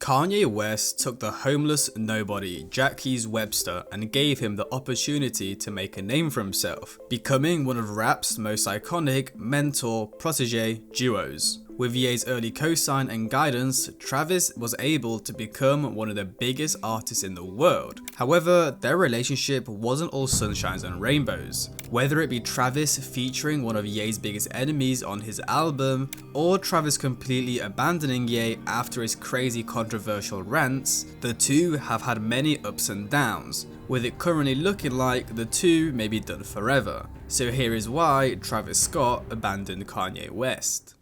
Kanye West took the homeless nobody Jacques Webster and gave him the opportunity to make a name for himself, becoming one of rap's most iconic mentor-protege duos. With Ye's early cosign and guidance, Travis was able to become one of the biggest artists in the world. However, their relationship wasn't all sunshines and rainbows. Whether it be Travis featuring one of Ye's biggest enemies on his album, or Travis completely abandoning Ye after his crazy controversial rants, the two have had many ups and downs, with it currently looking like the two may be done forever. So here is why Travis Scott abandoned Kanye West.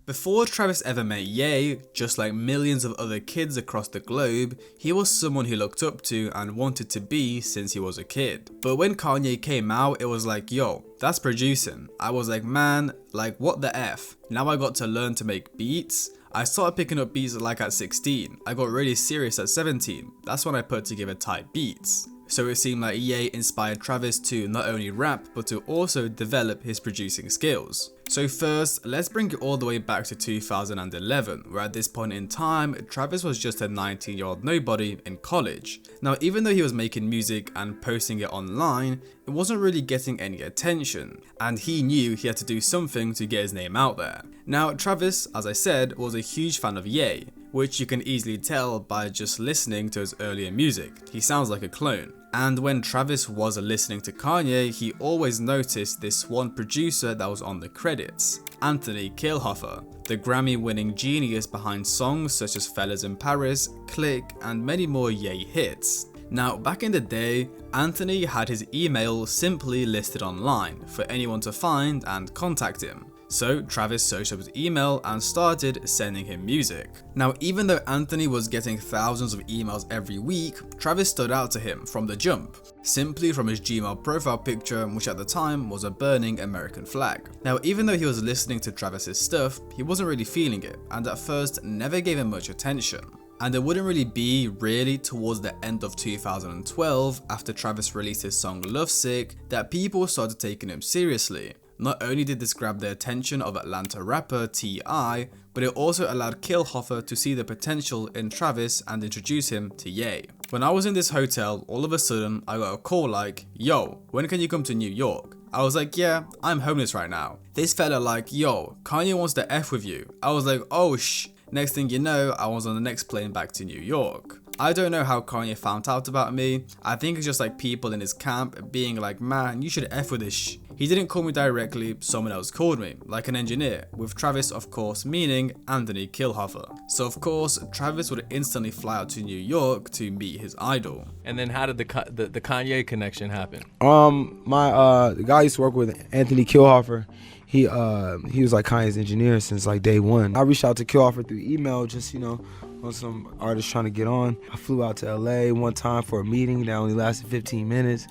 Before Travis ever met Ye, just like millions of other kids across the globe, he was someone he looked up to and wanted to be since he was a kid. But when Kanye came out, it was like, yo, that's producing. I was like, man, like what the F? Now I got to learn to make beats. I started picking up beats like at 16. I got really serious at 17. That's when I put together tight beats. So it seemed like Ye inspired Travis to not only rap, but to also develop his producing skills. So first, let's bring it all the way back to 2011, where at this point in time, Travis was just a 19-year-old nobody in college. Now, even though he was making music and posting it online, it wasn't really getting any attention, and he knew he had to do something to get his name out there. Now, Travis, as I said, was a huge fan of Ye, which you can easily tell by just listening to his earlier music. He sounds like a clone. And when Travis was listening to Kanye, he always noticed this one producer that was on the credits, Anthony Kilhofer, the Grammy-winning genius behind songs such as Fellas in Paris, Click, and many more Ye hits. Now, back in the day, Anthony had his email simply listed online for anyone to find and contact him. So Travis searched up his email and started sending him music. Now, even though Anthony was getting thousands of emails every week, Travis stood out to him from the jump, simply from his Gmail profile picture, which at the time was a burning American flag. Now, even though he was listening to Travis's stuff, he wasn't really feeling it, and at first never gave him much attention. And it wouldn't really towards the end of 2012, after Travis released his song Lovesick, that people started taking him seriously. Not only did this grab the attention of Atlanta rapper T.I., but it also allowed Kilhofer to see the potential in Travis and introduce him to Ye. When I was in this hotel, all of a sudden I got a call like, yo, when can you come to New York? I was like, yeah, I'm homeless right now. This fella like, yo, Kanye wants to F with you. I was like, oh shh. Next thing you know, I was on the next plane back to New York. I don't know how Kanye found out about me. I think it's just like people in his camp being like, man, you should F with this shh. He didn't call me directly, someone else called me, like an engineer, with Travis of course meaning Anthony Kilhofer. So of course, Travis would instantly fly out to New York to meet his idol. And then how did the Kanye connection happen? The guy I used to work with, Anthony Kilhofer, he was like Kanye's engineer since like day one. I reached out to Kilhofer through email, just, you know, on some artists trying to get on. I flew out to LA one time for a meeting that only lasted 15 minutes.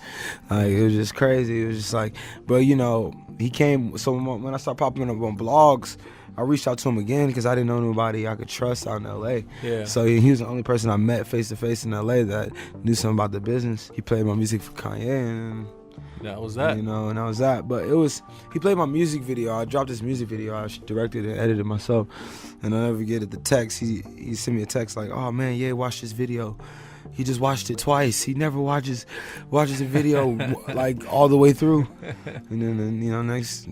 Like, it was just crazy. It was just like, but you know, he came. So when I started popping up on blogs, I reached out to him again because I didn't know nobody I could trust out in LA. Yeah. So he was the only person I met face to face in LA that knew something about the business. He played my music for Kanye, and that was that. You know, and that was that. But he played my music video. I dropped this music video. I directed and edited myself. And I'll never forget it. The text, he sent me a text like, oh man, yeah, watch this video. He just watched it twice. He never watches a video like all the way through. And then you know, next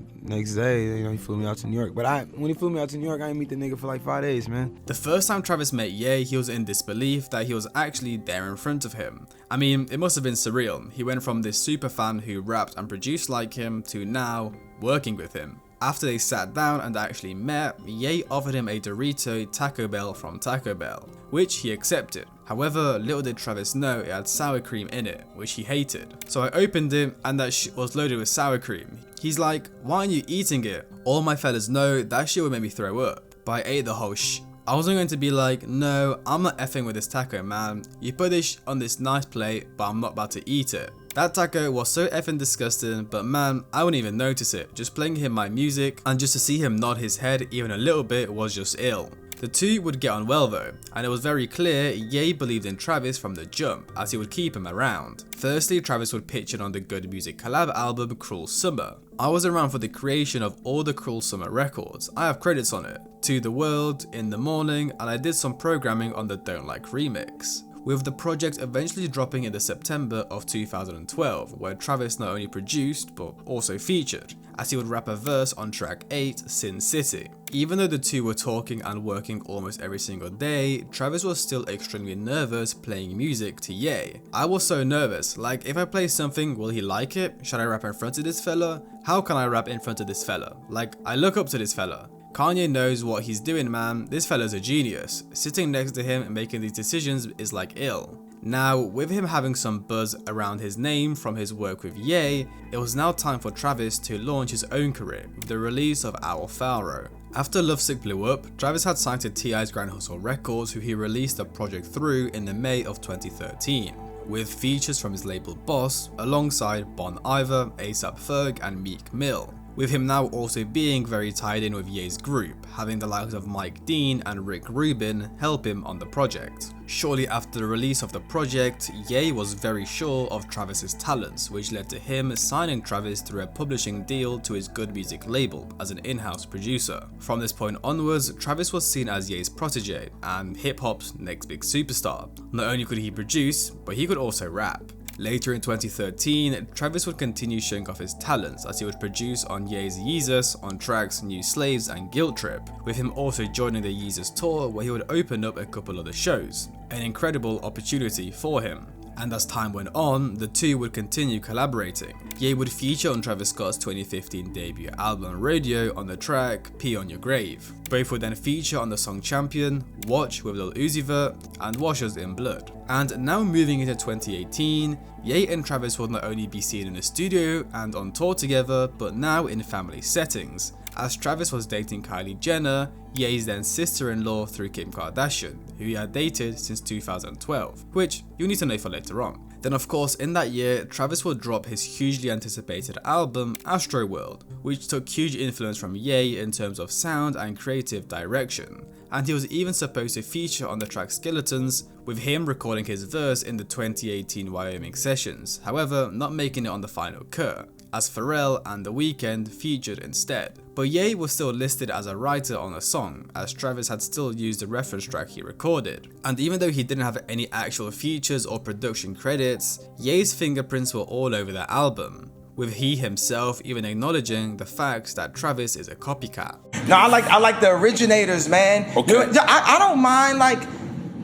day, you know, he flew me out to New York. But when he flew me out to New York, I didn't meet the nigga for like 5 days, man. The first time Travis met Ye, he was in disbelief that he was actually there in front of him. I mean, it must have been surreal. He went from this super fan who rapped and produced like him to now working with him. After they sat down and actually met, Ye offered him a Dorito Taco Bell from Taco Bell, which he accepted. However, little did Travis know it had sour cream in it, which he hated. So I opened it and that shit was loaded with sour cream. He's like, why aren't you eating it? All my fellas know that shit would make me throw up. But I ate the whole shit. I wasn't going to be like, no, I'm not effing with this taco, man. You put this on this nice plate, but I'm not about to eat it. That taco was so effing disgusting, but man, I wouldn't even notice it. Just playing him my music and just to see him nod his head even a little bit was just ill. The two would get on well though, and it was very clear Ye believed in Travis from the jump, as he would keep him around. Firstly, Travis would pitch in on the G.O.O.D music collab album Cruel Summer. I was around for the creation of all the Cruel Summer records. I have credits on it. To the World, In the Morning, and I did some programming on the Don't Like remix, with the project eventually dropping in the September of 2012, where Travis not only produced but also featured, as he would rap a verse on track 8, Sin City. Even though the two were talking and working almost every single day, Travis was still extremely nervous playing music to Ye. I was so nervous, like if I play something, will he like it? Should I rap in front of this fella? How can I rap in front of this fella? Like, I look up to this fella. Kanye knows what he's doing, man. This fella's a genius. Sitting next to him and making these decisions is like ill. Now, with him having some buzz around his name from his work with Ye, it was now time for Travis to launch his own career with the release of Owl Pharaoh. After Lovesick blew up, Travis had signed to T.I.'s Grand Hustle Records, who he released the project through in the May of 2013, with features from his label Boss alongside Bon Iver, A$AP Ferg and Meek Mill, with him now also being very tied in with Ye's group, having the likes of Mike Dean and Rick Rubin help him on the project. Shortly after the release of the project, Ye was very sure of Travis's talents, which led to him signing Travis through a publishing deal to his G.O.O.D music label as an in-house producer. From this point onwards, Travis was seen as Ye's protege and hip-hop's next big superstar. Not only could he produce, but he could also rap. Later in 2013, Travis would continue showing off his talents as he would produce on Ye's Yeezus on tracks New Slaves and Guilt Trip, with him also joining the Yeezus tour where he would open up a couple other shows. An incredible opportunity for him. And as time went on, the two would continue collaborating. Ye would feature on Travis Scott's 2015 debut album Radio on the track Pee on Your Grave. Both would then feature on the song Champion, Watch with Lil Uzi Vert, and Washers in Blood. And now moving into 2018, Ye and Travis would not only be seen in the studio and on tour together, but now in family settings, as Travis was dating Kylie Jenner, Ye's then sister-in-law through Kim Kardashian, who he had dated since 2012, which you need to know for later on. Then of course in that year, Travis would drop his hugely anticipated album Astroworld, which took huge influence from Ye in terms of sound and creative direction, and he was even supposed to feature on the track Skeletons, with him recording his verse in the 2018 Wyoming sessions, however not making it on the final cut, as Pharrell and The Weeknd featured instead. But Ye was still listed as a writer on the song, as Travis had still used the reference track he recorded. And even though he didn't have any actual features or production credits, Ye's fingerprints were all over the album, with he himself even acknowledging the fact that Travis is a copycat. No, I like the originators, man. Okay. You know, I don't mind, like,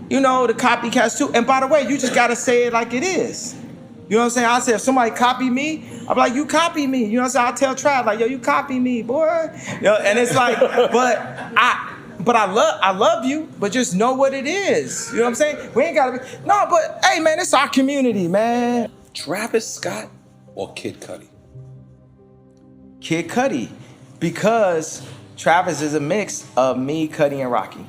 you know, the copycats too. And by the way, you just gotta say it like it is. You know what I'm saying? I say if somebody copy me, I'm like, you copy me. You know what I'm saying? I tell Trav, like, yo, you copy me, boy. You know, and it's like, but I love you, but just know what it is. You know what I'm saying? We ain't gotta be, no, but hey, man, it's our community, man. Travis Scott or Kid Cudi? Kid Cudi, because Travis is a mix of me, Cudi, and Rocky.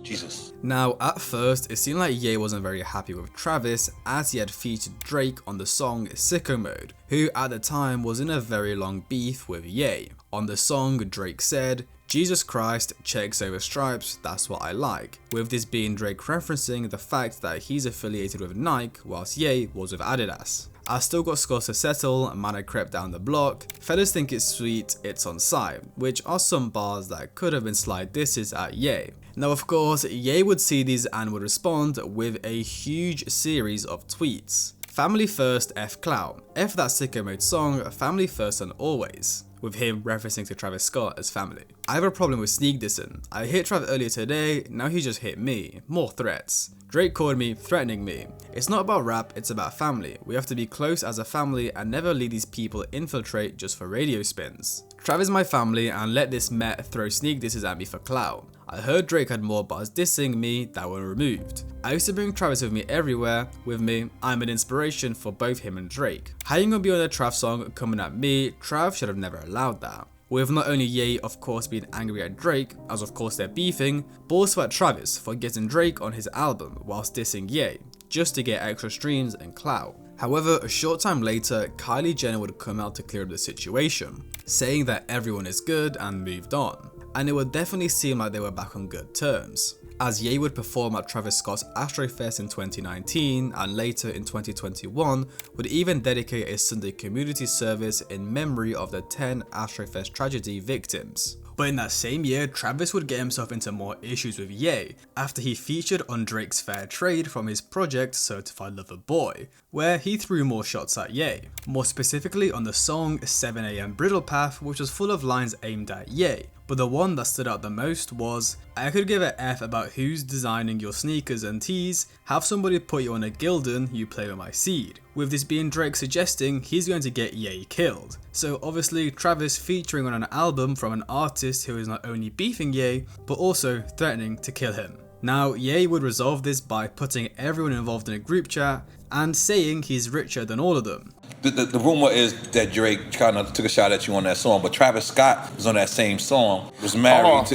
Jesus. Now, at first, it seemed like Ye wasn't very happy with Travis, as he had featured Drake on the song Sicko Mode, who at the time was in a very long beef with Ye. On the song, Drake said, "Jesus Christ, checks over stripes, that's what I like," with this being Drake referencing the fact that he's affiliated with Nike whilst Ye was with Adidas. I still got scores to settle, man I crept down the block, fellas think it's sweet, it's on side, which are some bars that could have been slight disses at Ye. Now of course, Ye would see these and would respond with a huge series of tweets. Family first, F clout. F that Sicko Mode song, family first and always, with him referencing to Travis Scott as family. I have a problem with sneak dissing. I hit Trav earlier today, now he just hit me. More threats. Drake called me, threatening me. It's not about rap, it's about family. We have to be close as a family and never let these people infiltrate just for radio spins. Trav is my family and let this Met throw sneak disses at me for clout. I heard Drake had more bars dissing me that were removed. I used to bring Travis with me everywhere. With me, I'm an inspiration for both him and Drake. How you gonna be on a Trav song coming at me? Trav should have never allowed that. With not only Ye of course being angry at Drake, as of course they're beefing, but also at Travis for getting Drake on his album whilst dissing Ye, just to get extra streams and clout. However, a short time later, Kylie Jenner would come out to clear up the situation, saying that everyone is good and moved on. and it would definitely seem like they were back on good terms, as Ye would perform at Travis Scott's Astrofest in 2019 and later in 2021 would even dedicate a Sunday community service in memory of the 10 Astrofest tragedy victims. But in that same year, Travis would get himself into more issues with Ye after he featured on Drake's Fair Trade from his project Certified Lover Boy, where he threw more shots at Ye, more specifically on the song 7am Bridle Path, which was full of lines aimed at Ye. But the one that stood out the most was, I could give a F about who's designing your sneakers and tees, have somebody put you on a Gildan, you play with my seed. With this being Drake suggesting he's going to get Ye killed. So obviously Travis featuring on an album from an artist who is not only beefing Ye, but also threatening to kill him. Now Ye would resolve this by putting everyone involved in a group chat and saying he's richer than all of them. The rumor is that Drake kind of took a shot at you on that song, but Travis Scott was on that same song, was married.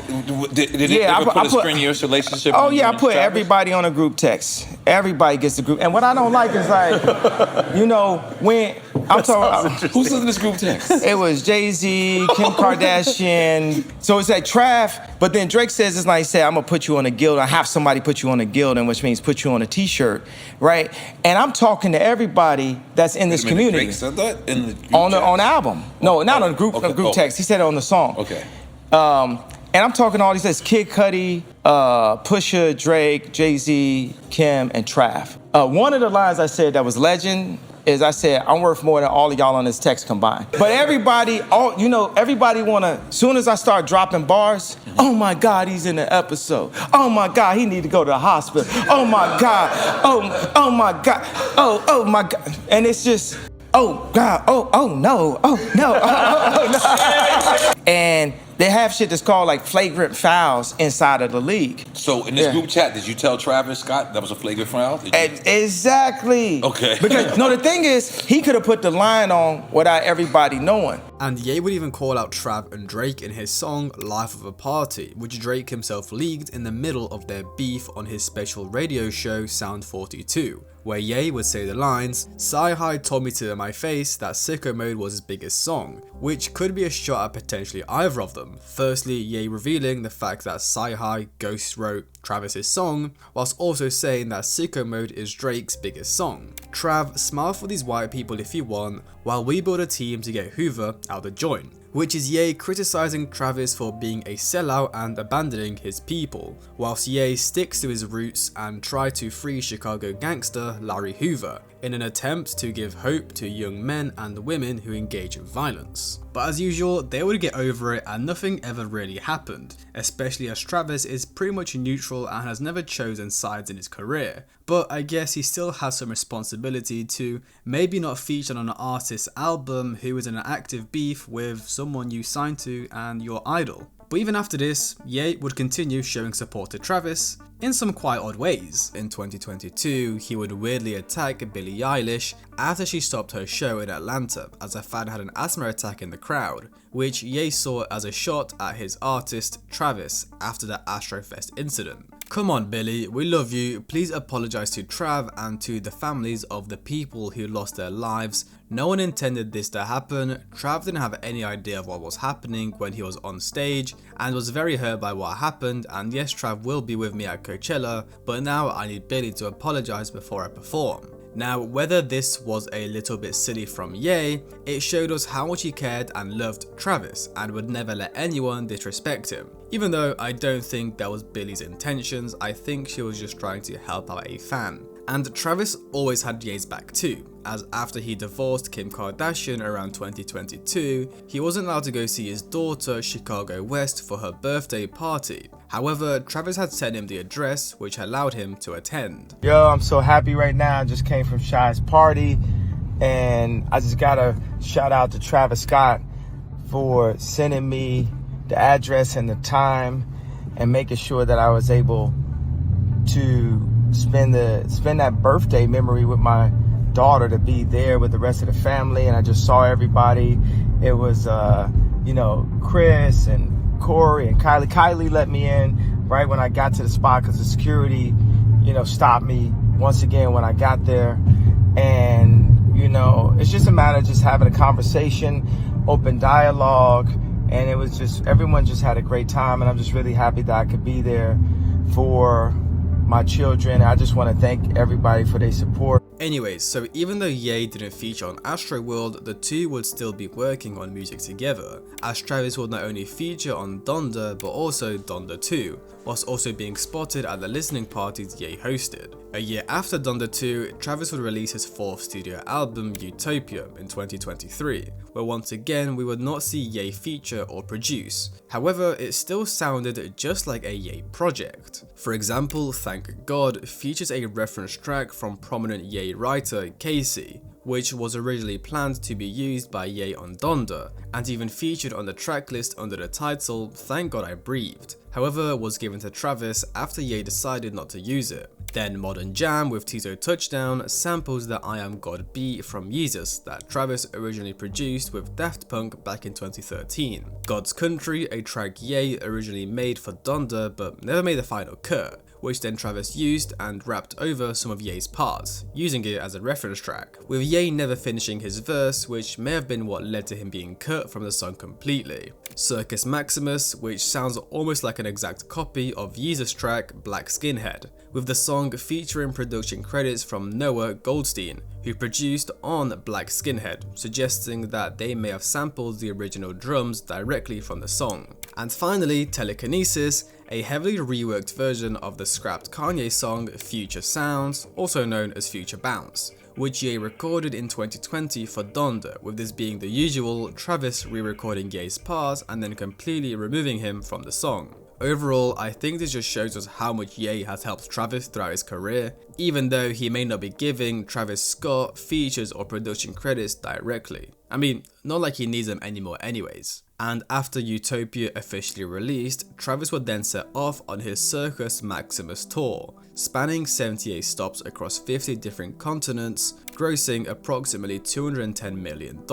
Did it ever put a strenuous relationship? Oh yeah, I put everybody on a group text. Everybody gets the group. And what I don't like is like, you know, when I'm talking, who's in this group text? It was Jay-Z, Kim Kardashian. So it's like Trav, but then Drake says it's like he said, I'm gonna put you on a Gildan. I have somebody put you on a Gildan, which means put you on a t-shirt, right? And I'm talking to everybody that's in this community. Drake said that in the group on the album. No, not on the group text. He said it on the song. Okay. And I'm talking to all these guys, Kid Cudi, Pusha, Drake, Jay-Z, Kim, and Trav. One of the lines I said that was legend is I said, I'm worth more than all of y'all on this text combined. But everybody, everybody wanna, soon as I start dropping bars, oh my God, he's in the episode. Oh my God, he need to go to the hospital. Oh my God, oh my God, oh my God. And it's just, oh God, oh no, oh no. And they have shit that's called like flagrant fouls inside of the league. So in this group chat, did you tell Travis Scott that was a flagrant foul? Exactly. Okay. Because no, the thing is, he could have put the line on without everybody knowing. And Ye would even call out Trav and Drake in his song Life of a Party, which Drake himself leaked in the middle of their beef on his special radio show Sound 42, where Ye would say the lines, Sci-Hi told me to my face that Sicko Mode was his biggest song, which could be a shot at potentially either of them. Firstly, Ye revealing the fact that Sci-Hi ghost wrote Travis's song, whilst also saying that Sicko Mode is Drake's biggest song. Trav, smile for these white people if you want, while we build a team to get Hoover out the joint. Which is Ye criticizing Travis for being a sellout and abandoning his people, whilst Ye sticks to his roots and try to free Chicago gangster Larry Hoover in an attempt to give hope to young men and women who engage in violence. But as usual, they would get over it and nothing ever really happened, especially as Travis is pretty much neutral and has never chosen sides in his career. But I guess he still has some responsibility to maybe not feature on an artist's album who is in an active beef with someone you signed to and your idol. But even after this, Ye would continue showing support to Travis in some quite odd ways. In 2022, he would weirdly attack Billie Eilish after she stopped her show in Atlanta as a fan had an asthma attack in the crowd, which Ye saw as a shot at his artist Travis after the Astrofest incident. Come on Billy, we love you, please apologize to Trav and to the families of the people who lost their lives. No one intended this to happen. Trav didn't have any idea of what was happening when he was on stage and was very hurt by what happened, and yes, Trav will be with me at Coachella, but now I need Billy to apologize before I perform. Now, whether this was a little bit silly from Ye, it showed us how much he cared and loved Travis and would never let anyone disrespect him. Even though I don't think that was Billy's intentions, I think she was just trying to help out a fan. And Travis always had Ye's back too, as after he divorced Kim Kardashian around 2022, he wasn't allowed to go see his daughter Chicago West for her birthday party. However, Travis had sent him the address, which allowed him to attend. Yo, I'm so happy right now. I just came from Shy's party, and I just gotta shout out to Travis Scott for sending me the address and the time and making sure that I was able to spend that birthday memory with my daughter, to be there with the rest of the family. And I just saw everybody. It was Chris and Corey and Kylie. Kylie let me in right when I got to the spot because the security stopped me once again when I got there. And it's just a matter of just having a conversation, open dialogue, and it was just, everyone just had a great time, and I'm just really happy that I could be there for my children. I just want to thank everybody for their support. Anyways, so even though Ye didn't feature on Astroworld, the two would still be working on music together, as Travis would not only feature on Donda but also Donda 2, whilst also being spotted at the listening parties Ye hosted. A year after Donda 2, Travis would release his fourth studio album, Utopia, in 2023, where once again we would not see Ye feature or produce. However, it still sounded just like a Ye project. For example, Thank God features a reference track from prominent Ye writer Casey, which was originally planned to be used by Ye on Donda, and even featured on the tracklist under the title Thank God I Breathed. However, was given to Travis after Ye decided not to use it. Then Modern Jam with Tito Touchdown samples the I Am God beat from Yeezus that Travis originally produced with Daft Punk back in 2013. God's Country, a track Ye originally made for Donda but never made the final cut, which then Travis used and rapped over some of Ye's parts, using it as a reference track, with Ye never finishing his verse, which may have been what led to him being cut from the song completely. Circus Maximus, which sounds almost like an exact copy of Yeezus' track Black Skinhead, with the song featuring production credits from Noah Goldstein, who produced on Black Skinhead, suggesting that they may have sampled the original drums directly from the song. And finally, Telekinesis, a heavily reworked version of the scrapped Kanye song Future Sounds, also known as Future Bounce, which Ye recorded in 2020 for Donda, with this being the usual Travis re-recording Ye's parts and then completely removing him from the song. Overall, I think this just shows us how much Ye has helped Travis throughout his career, even though he may not be giving Travis Scott features or production credits directly. I mean, not like he needs them anymore anyways. And after Utopia officially released, Travis would then set off on his Circus Maximus tour, spanning 78 stops across 50 different continents, grossing approximately $210 million,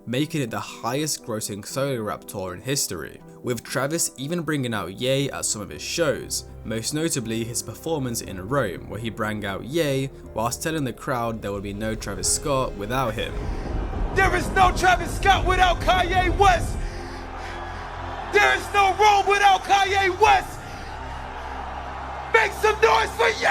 making it the highest grossing solo rap tour in history, with Travis even bringing out Ye at some of his shows, most notably his performance in Rome, where he brought out Ye whilst telling the crowd there would be no Travis Scott without him. There is no Travis Scott without Kanye West. There is no Rome without Kanye West. Make some noise for Ye!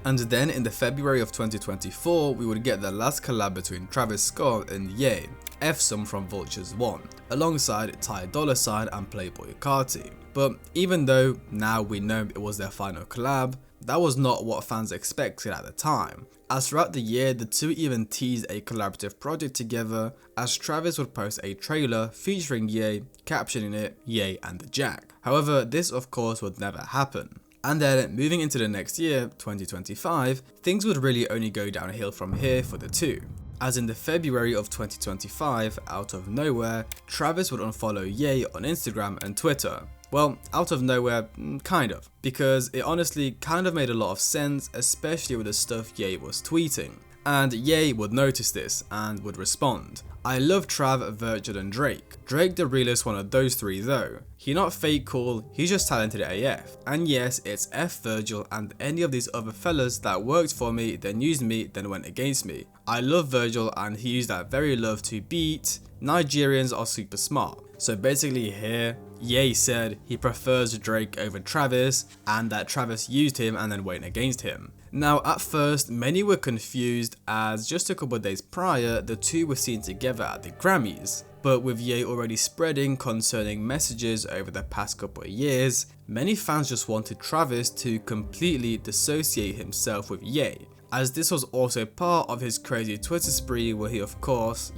And then in the February of 2024, we would get the last collab between Travis Scott and Ye, F-Some from Vultures 1, alongside Ty Dolla $ign and Playboi Carti. But even though now we know it was their final collab, that was not what fans expected at the time, as throughout the year the two even teased a collaborative project together, as Travis would post a trailer featuring Ye, captioning it Ye and the Jack. However, this of course would never happen. And then moving into the next year, 2025, things would really only go downhill from here for the two. As in the February of 2025, out of nowhere, Travis would unfollow Ye on Instagram and Twitter. Well, out of nowhere, kind of, because it honestly kind of made a lot of sense, especially with the stuff Ye was tweeting. And Ye would notice this and would respond. I love Trav, Virgil and Drake. Drake the realest one of those three though. He not fake cool, he's just talented AF. And yes, it's F Virgil and any of these other fellas that worked for me, then used me, then went against me. I love Virgil and he used that very love to beat. Nigerians are super smart. So basically here, Ye said he prefers Drake over Travis and that Travis used him and then went against him. Now at first, many were confused as just a couple of days prior, the two were seen together at the Grammys. But with Ye already spreading concerning messages over the past couple of years, many fans just wanted Travis to completely dissociate himself with Ye, as this was also part of his crazy Twitter spree where he of course,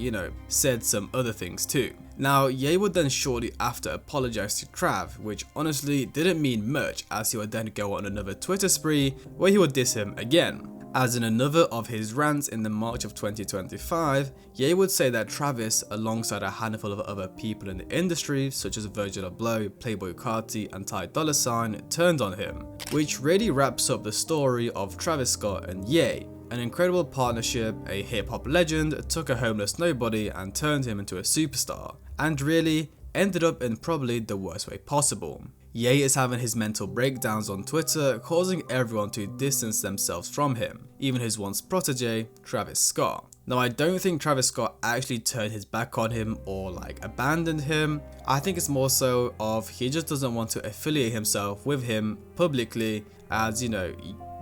said some other things too. Now Ye would then shortly after apologize to Trav, which honestly didn't mean much as he would then go on another Twitter spree where he would diss him again. As in another of his rants in the March of 2025, Ye would say that Travis, alongside a handful of other people in the industry such as Virgil Abloh, Playboi Carti and Ty Dolla $ign, turned on him, which really wraps up the story of Travis Scott and Ye. An incredible partnership, a hip-hop legend took a homeless nobody and turned him into a superstar, and really ended up in probably the worst way possible. Ye is having his mental breakdowns on Twitter, causing everyone to distance themselves from him, even his once protege, Travis Scott. Now, I don't think Travis Scott actually turned his back on him or like abandoned him. I think it's more so of he just doesn't want to affiliate himself with him publicly, as you know,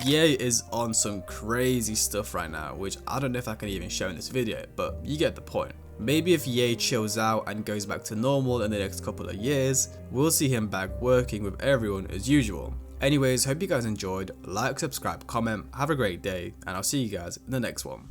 Ye is on some crazy stuff right now, which I don't know if I can even show in this video, but you get the point. Maybe if Ye chills out and goes back to normal in the next couple of years, we'll see him back working with everyone as usual. Anyways, hope you guys enjoyed. Like, subscribe, comment, have a great day, and I'll see you guys in the next one.